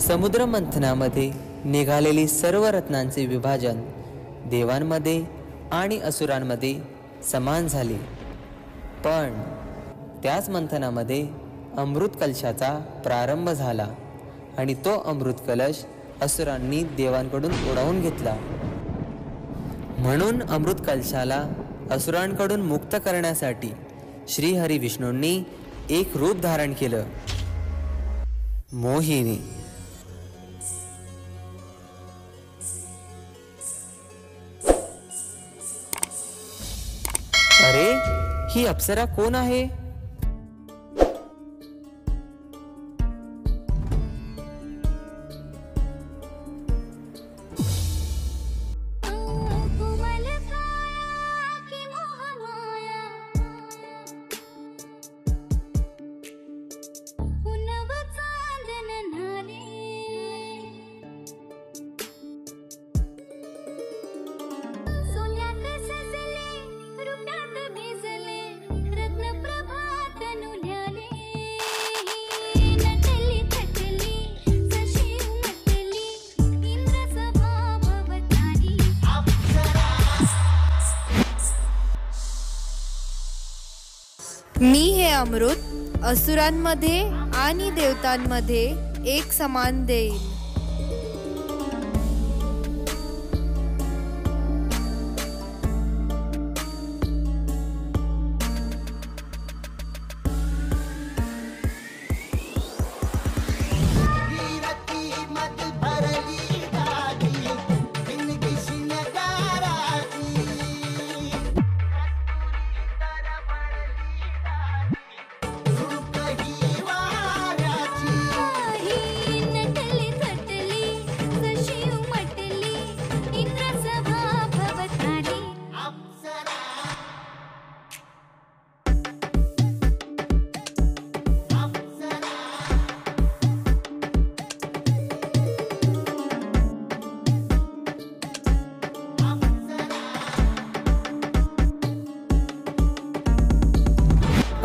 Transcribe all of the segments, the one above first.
समुद्र मंथनामध्ये निघालेली सर्व रत्नांचे विभाजन देवांमध्ये आणि असुरांमध्ये समान झाले। पण त्याच मंथनामध्ये अमृत कलशाचा प्रारंभ झाला आणि तो अमृत कलश असुरांनी देवांकडून उडवून घेतला। म्हणून अमृत कलशाला असुरांकडून मुक्त करण्यासाठी श्री हरी विष्णूंनी एक रूप धारण केलं, मोहिनी। अरे, ही अप्सरा कोण आहे? मी हे अमृत असुरांमध्ये आणि देवतांमध्ये एक समान देईन।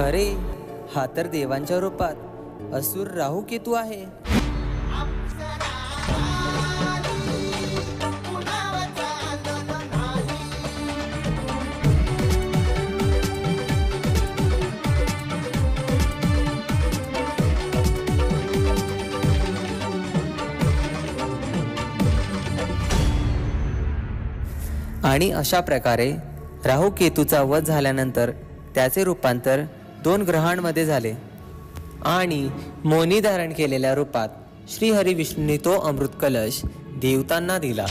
अरे, हा तर देवांच्या रूपात असुर राहू केतू आहे। आणि अशा प्रकारे राहू केतूचा वध झाल्यानंतर त्याचे रूपांतर 2 ग्रहांमध्ये झाले आणि मोहिनी धारण केलेल्या रूपात श्री हरी विष्णूंनी तो अमृत कलश देवतांना दिला।